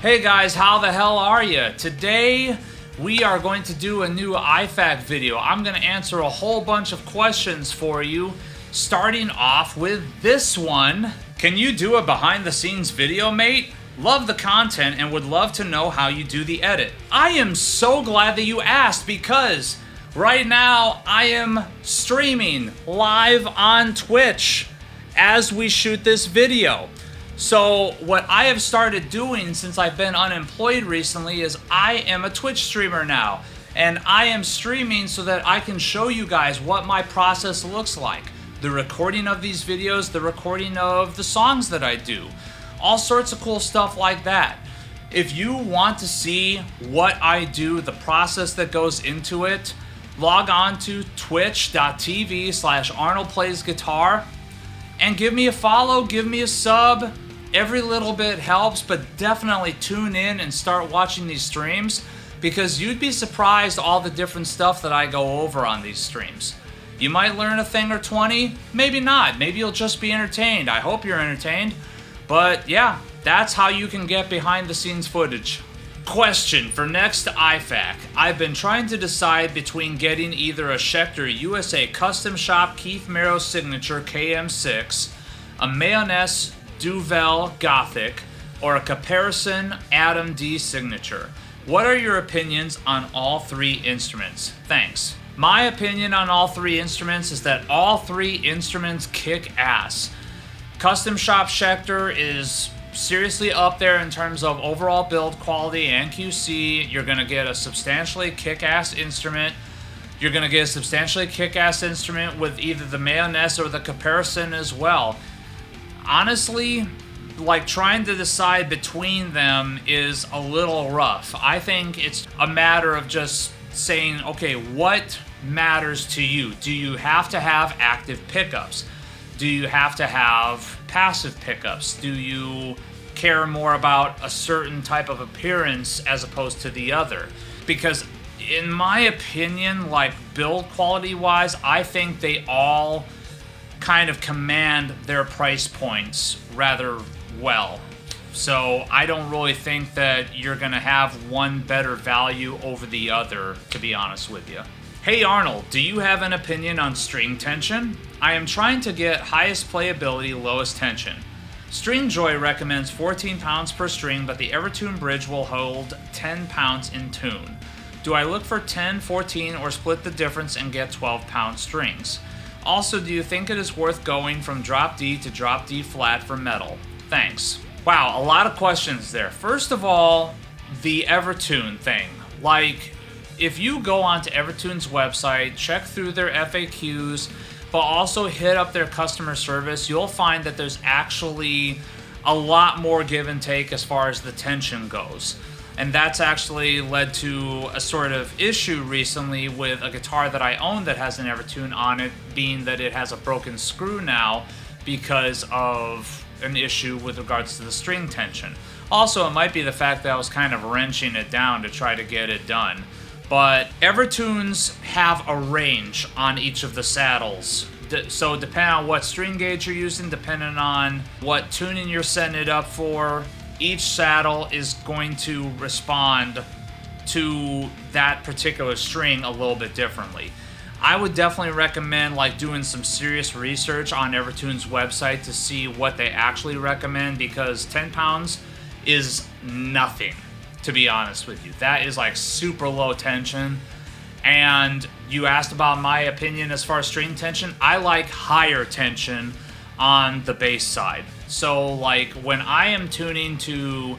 Hey guys, how the hell are you? Today we are going to do a new iFAQ video. I'm going to answer a whole bunch of questions for you, starting off with this one. Can you do a behind the scenes video, mate? Love the content and would love to know how you do the edit. I am so glad that you asked because right now I am streaming live on Twitch as we shoot this video. So what I have started doing since I've been unemployed recently is I am a Twitch streamer now. And I am streaming so that I can show you guys what my process looks like. The recording of these videos, the recording of the songs that I do. All sorts of cool stuff like that. If you want to see what I do, the process that goes into it, log on to twitch.tv/ArnoldPlaysGuitar and give me a follow, give me a sub. Every little bit helps, but definitely tune in and start watching these streams because you'd be surprised all the different stuff that I go over on these streams. You might learn a thing or 20, maybe not. Maybe you'll just be entertained. I hope you're entertained. But yeah, that's how you can get behind the scenes footage. Question for next iFAQ. I've been trying to decide between getting either a Schecter USA Custom Shop Keith Merrow Signature KM6, a Mayonnaise Duvel Gothic, or a Caparison Adam D Signature. What are your opinions on all three instruments? Thanks. My opinion on all three instruments is that all three instruments kick ass. Custom Shop Schecter is seriously up there in terms of overall build quality and QC. You're going to get a substantially kick-ass instrument. You're going to get a substantially kick-ass instrument with either the Mayonnaise or the Caparison as well. Honestly, like trying to decide between them is a little rough. I think it's a matter of just saying, okay, what matters to you? Do you have to have active pickups? Do you have to have passive pickups? Do you care more about a certain type of appearance as opposed to the other? Because in my opinion, like build quality wise, I think they all kind of command their price points rather well. So I don't really think that you're gonna have one better value over the other, to be honest with you. Hey Arnold, do you have an opinion on string tension? I am trying to get highest playability, lowest tension. String Joy recommends 14 pounds per string, but the Evertune bridge will hold 10 pounds in tune. Do I look for 10, 14, or split the difference and get 12-pound strings? Also, do you think it is worth going from drop D to drop D flat for metal? Thanks. Wow, a lot of questions there. First of all, the Evertune thing. Like, if you go onto Evertune's website, check through their FAQs, but also hit up their customer service, you'll find that there's actually a lot more give and take as far as the tension goes. And that's actually led to a sort of issue recently with a guitar that I own that has an Evertune on it, being that it has a broken screw now because of an issue with regards to the string tension. Also, it might be the fact that I was kind of wrenching it down to try to get it done. But Evertunes have a range on each of the saddles. So depending on what string gauge you're using, depending on what tuning you're setting it up for, each saddle is going to respond to that particular string a little bit differently. I would definitely recommend like doing some serious research on Evertune's website to see what they actually recommend, because 10 pounds is nothing, to be honest with you. That is like super low tension. And you asked about my opinion as far as string tension. I like higher tension on the bass side. So like when I am tuning to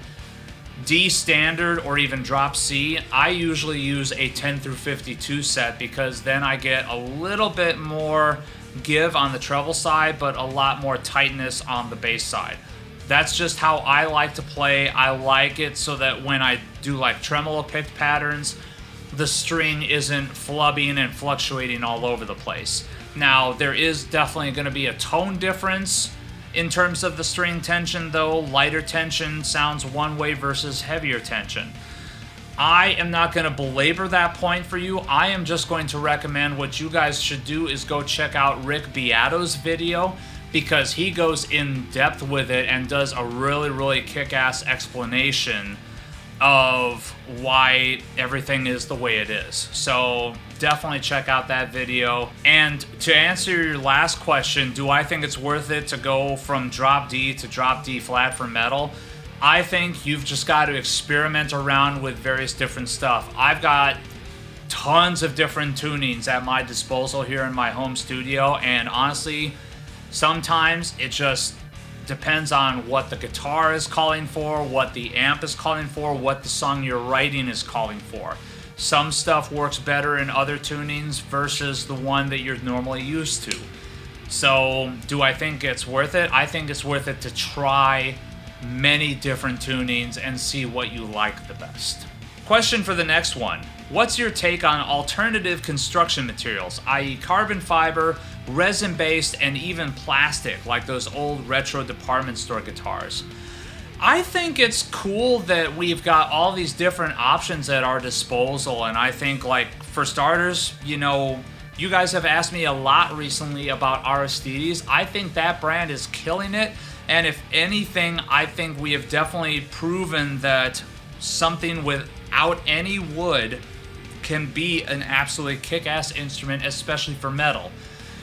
D standard or even drop C, I usually use a 10 through 52 set because then I get a little bit more give on the treble side, but a lot more tightness on the bass side. That's just how I like to play. I like it so that when I do like tremolo pick patterns, the string isn't flubbing and fluctuating all over the place. Now, there is definitely going to be a tone difference in terms of the string tension, though. Lighter tension sounds one way versus heavier tension. I am not going to belabor that point for you. I am just going to recommend what you guys should do is go check out Rick Beato's video, because he goes in depth with it and does a really, really kick-ass explanation of why everything is the way it is. So definitely check out that video. And to answer your last question, do I think it's worth it to go from drop D to drop D flat for metal? I think you've just got to experiment around with various different stuff. I've got tons of different tunings at my disposal here in my home studio, and honestly, sometimes it just depends on what the guitar is calling for, what the amp is calling for, what the song you're writing is calling for. Some stuff works better in other tunings versus the one that you're normally used to. So, do I think it's worth it? I think it's worth it to try many different tunings and see what you like the best. Question for the next one. What's your take on alternative construction materials, i.e. carbon fiber, resin-based, and even plastic, like those old retro department store guitars? I think it's cool that we've got all these different options at our disposal, and I think, like, for starters, you know, you guys have asked me a lot recently about Aristides. I think that brand is killing it, and if anything, I think we have definitely proven that something without any wood can be an absolutely kick-ass instrument, especially for metal.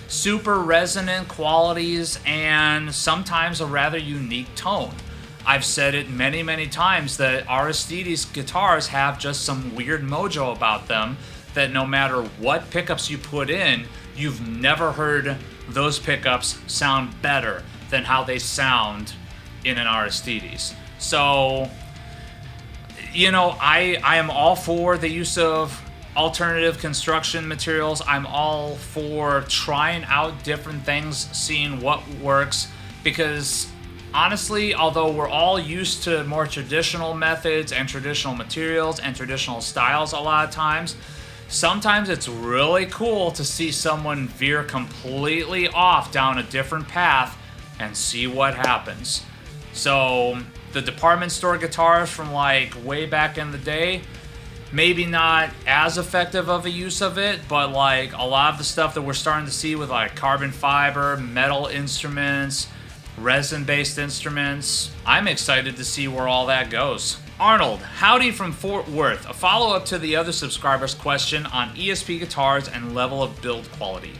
Super resonant qualities and sometimes a rather unique tone. I've said it many, many times that Aristides guitars have just some weird mojo about them that no matter what pickups you put in, you've never heard those pickups sound better than how they sound in an Aristides. So, you know, I am all for the use of alternative construction materials. I'm all for trying out different things, seeing what works, because honestly, although we're all used to more traditional methods and traditional materials and traditional styles a lot of times, sometimes it's really cool to see someone veer completely off down a different path and see what happens. So the department store guitars from like way back in the day, maybe not as effective of a use of it, but like a lot of the stuff that we're starting to see with like carbon fiber, metal instruments, resin-based instruments, I'm excited to see where all that goes. Arnold, howdy from Fort Worth. A follow-up to the other subscriber's question on ESP guitars and level of build quality.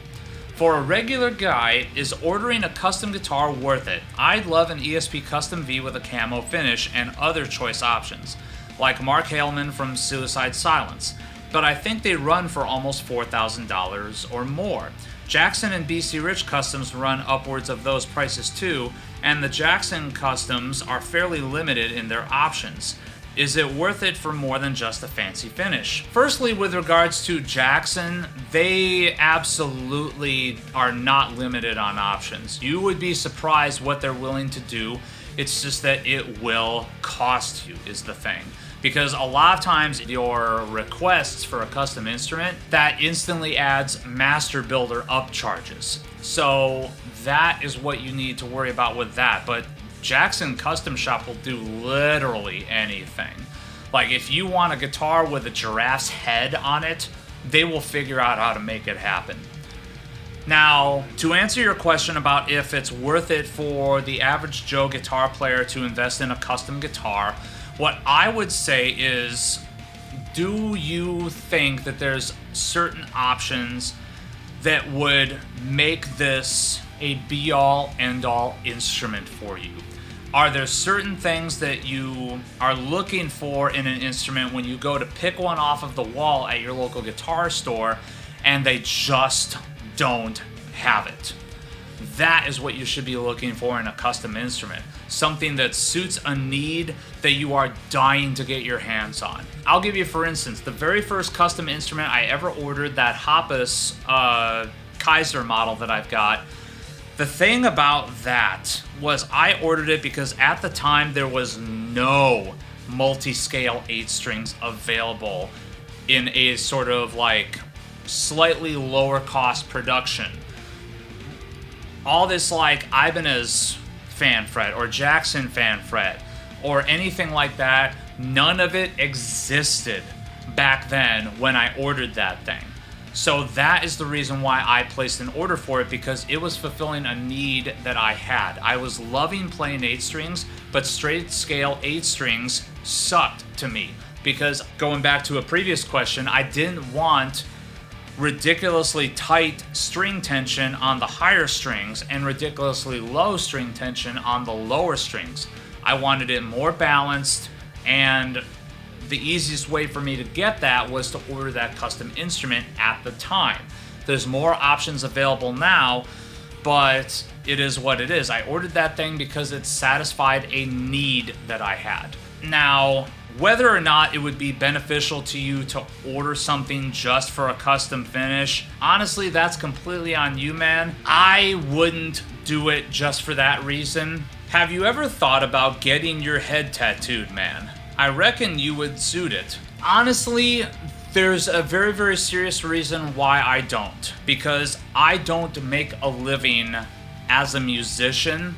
For a regular guy, is ordering a custom guitar worth it? I'd love an ESP Custom V with a camo finish and other choice options, like Mark Haleman from Suicide Silence, but I think they run for almost $4,000 or more. Jackson and BC Rich customs run upwards of those prices too, and the Jackson customs are fairly limited in their options. Is it worth it for more than just a fancy finish? Firstly, with regards to Jackson, they absolutely are not limited on options. You would be surprised what they're willing to do. It's just that it will cost you, is the thing. Because a lot of times your requests for a custom instrument, that instantly adds master builder upcharges. So that is what you need to worry about with that. But Jackson Custom Shop will do literally anything. Like if you want a guitar with a giraffe's head on it, they will figure out how to make it happen. Now, to answer your question about if it's worth it for the average Joe guitar player to invest in a custom guitar, what I would say is, do you think that there's certain options that would make this a be-all, end-all instrument for you? Are there certain things that you are looking for in an instrument when you go to pick one off of the wall at your local guitar store and they just don't have it? That is what you should be looking for in a custom instrument. Something that suits a need that you are dying to get your hands on. I'll give you, for instance, the very first custom instrument I ever ordered, that Hoppus Kaiser model that I've got. The thing about that was I ordered it because at the time there was no multi-scale 8 strings available in a sort of like slightly lower cost production. All this like Ibanez fan fret or Jackson fan fret or anything like that, none of it existed back then when I ordered that thing. So that is the reason why I placed an order for it, because it was fulfilling a need that I had. I was loving playing 8 strings, but straight scale 8 strings sucked to me. Because going back to a previous question, I didn't want ridiculously tight string tension on the higher strings and ridiculously low string tension on the lower strings. I wanted it more balanced, and the easiest way for me to get that was to order that custom instrument at the time. There's more options available now, but it is what it is. I ordered that thing because it satisfied a need that I had. Now, whether or not it would be beneficial to you to order something just for a custom finish, honestly, that's completely on you, man. I wouldn't do it just for that reason. Have you ever thought about getting your head tattooed, man? I reckon you would suit it. Honestly, there's a very, very serious reason why I don't. Because I don't make a living as a musician,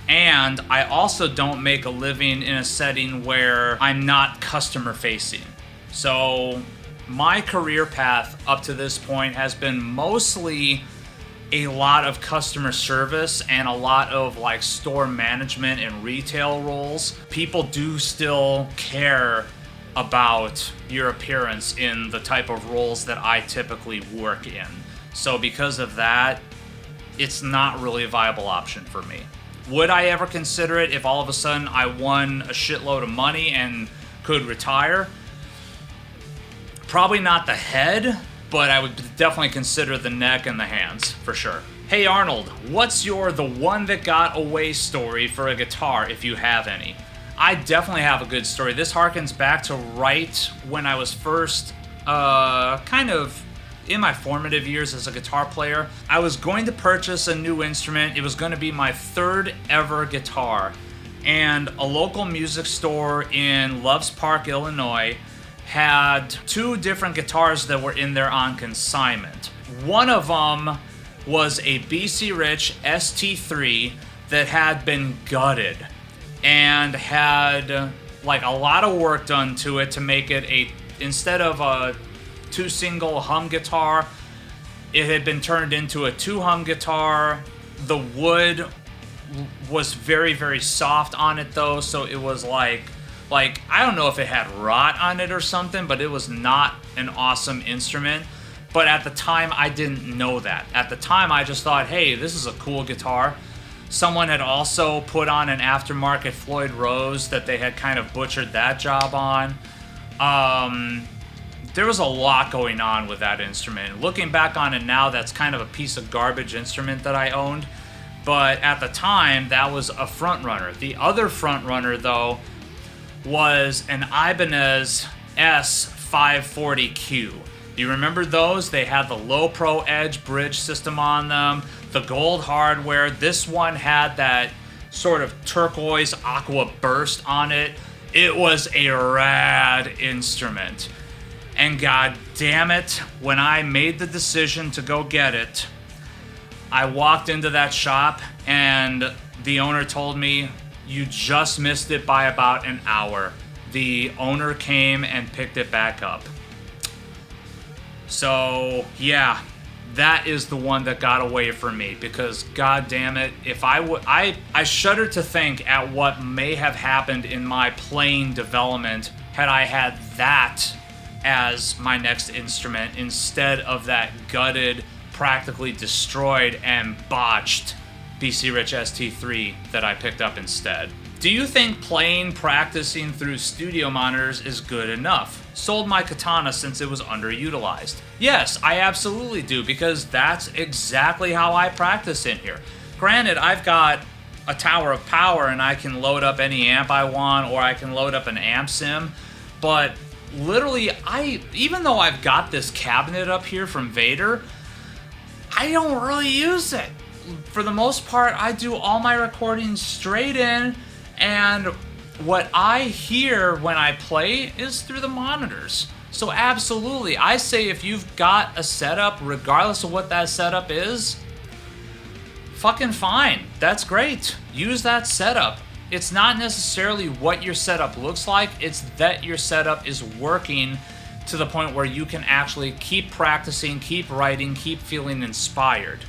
and I also don't make a living in a setting where I'm not customer facing. So my career path up to this point has been mostly a lot of customer service and a lot of like store management and retail roles. People do still care about your appearance in the type of roles that I typically work in. So because of that, it's not really a viable option for me. Would I ever consider it if all of a sudden I won a shitload of money and could retire? Probably not the head, but I would definitely consider the neck and the hands, for sure. Hey Arnold, what's your the one that got away story for a guitar, if you have any? I definitely have a good story. This harkens back to right when I was first kind of in my formative years as a guitar player. I was going to purchase a new instrument. It was going to be my 3rd ever guitar. And a local music store in Loves Park, Illinois had 2 different guitars that were in there on consignment. One of them was a BC Rich ST3 that had been gutted and had like a lot of work done to it to make it a, instead of a 2 single hum guitar, it had been turned into a 2 hum guitar. The wood was very, very soft on it though, so it was like I don't know if it had rot on it or something, but it was not an awesome instrument. But at the time, I didn't know that. At the time, I just thought, hey, this is a cool guitar. Someone had also put on an aftermarket Floyd Rose that they had kind of butchered that job on. There was a lot going on with that instrument. Looking back on it now, that's kind of a piece of garbage instrument that I owned. But at the time, that was a front runner. The other front runner, though, was an Ibanez S540Q. Do you remember those? They had the low pro edge bridge system on them, the gold hardware. This one had that sort of turquoise aqua burst on it. It was a rad instrument. And god damn it, when I made the decision to go get it, I walked into that shop and the owner told me, you just missed it by about an hour. The owner came and picked it back up. So yeah, that is the one that got away from me, because god damn it, if I shudder to think at what may have happened in my playing development had I had that as my next instrument instead of that gutted, practically destroyed and botched BC Rich ST3 that I picked up instead. Do you think practicing through studio monitors is good enough? Sold my katana since it was underutilized. Yes, I absolutely do, because that's exactly how I practice in here. Granted, I've got a tower of power and I can load up any amp I want, or I can load up an amp sim, but literally, even though I've got this cabinet up here from Vader, I don't really use it. For the most part, I do all my recordings straight in, and what I hear when I play is through the monitors. So absolutely, I say if you've got a setup, regardless of what that setup is, fucking fine. That's great. Use that setup. It's not necessarily what your setup looks like, it's that your setup is working to the point where you can actually keep practicing, keep writing, keep feeling inspired.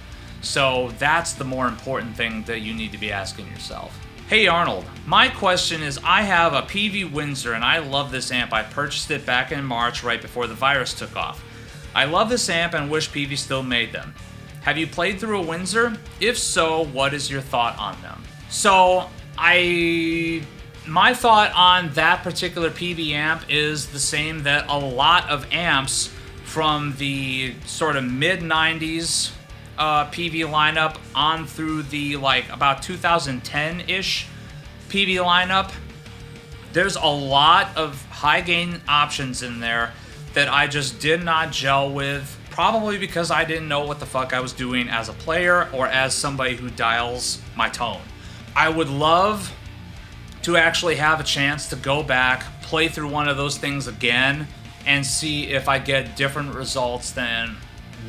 So that's the more important thing that you need to be asking yourself. Hey Arnold, my question is, I have a Peavey Windsor and I love this amp. I purchased it back in March right before the virus took off. I love this amp and wish Peavey still made them. Have you played through a Windsor? If so, what is your thought on them? So my thought on that particular Peavey amp is the same that a lot of amps from the sort of mid-90s Peavey lineup on through the like about 2010-ish Peavey lineup. There's a lot of high gain options in there that I just did not gel with, probably because I didn't know what the fuck I was doing as a player or as somebody who dials my tone. I would love to actually have a chance to go back, play through one of those things again, and see if I get different results than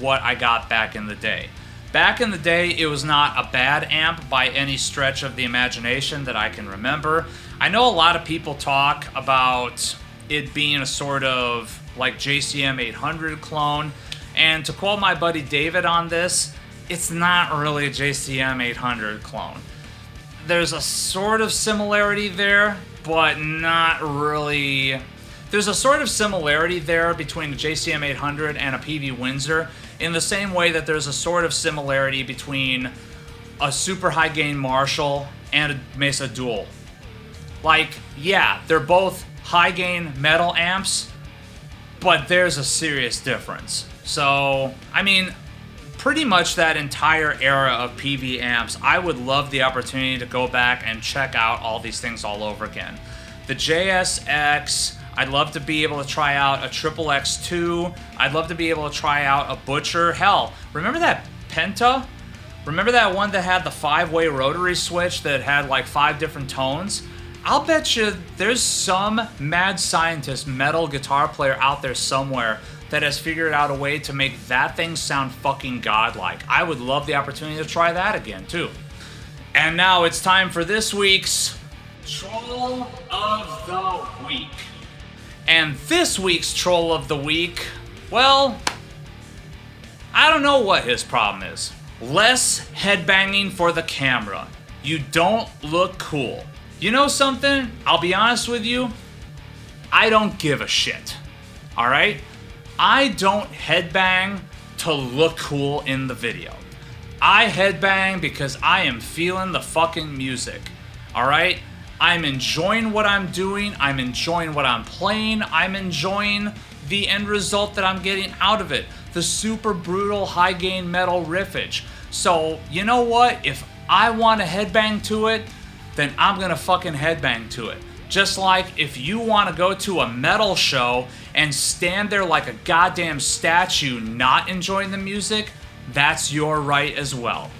what I got back in the day. Back in the day, it was not a bad amp by any stretch of the imagination that I can remember. I know a lot of people talk about it being a sort of like JCM 800 clone, and to quote my buddy David on this, it's not really a JCM 800 clone. There's a sort of similarity there, but not really. There's a sort of similarity there between a JCM 800 and a Peavey Windsor, in the same way that there's a sort of similarity between a super high gain Marshall and a Mesa Dual. Like, yeah, they're both high gain metal amps, but there's a serious difference. So, I mean, pretty much that entire era of Peavey amps, I would love the opportunity to go back and check out all these things all over again. The JSX, I'd love to be able to try out a Triple X2. I'd love to be able to try out a Butcher. Hell, remember that Penta? Remember that one that had the 5-way rotary switch that had like 5 different tones? I'll bet you there's some mad scientist metal guitar player out there somewhere that has figured out a way to make that thing sound fucking godlike. I would love the opportunity to try that again too. And now it's time for this week's Troll of the Week. And this week's Troll of the Week, well, I don't know what his problem is. Less headbanging for the camera. You don't look cool. You know something? I'll be honest with you. I don't give a shit. Alright? I don't headbang to look cool in the video. I headbang because I am feeling the fucking music. Alright? I'm enjoying what I'm doing. I'm enjoying what I'm playing. I'm enjoying the end result that I'm getting out of it. The super brutal high gain metal riffage. So, you know what? If I want to headbang to it, then I'm gonna fucking headbang to it. Just like if you want to go to a metal show and stand there like a goddamn statue not enjoying the music, that's your right as well.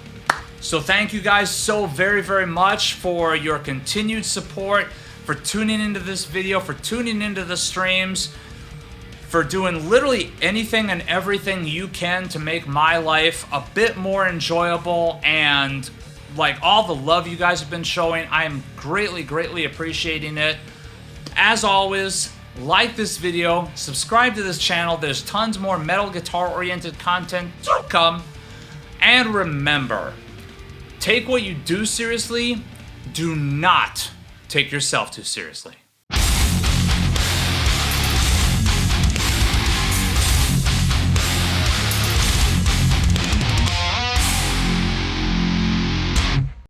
So thank you guys so very, very much for your continued support, for tuning into this video, for tuning into the streams, for doing literally anything and everything you can to make my life a bit more enjoyable, and like all the love you guys have been showing, I am greatly, greatly appreciating it. As always, like this video, subscribe to this channel. There's tons more metal guitar-oriented content to come. And remember, take what you do seriously. Do not take yourself too seriously.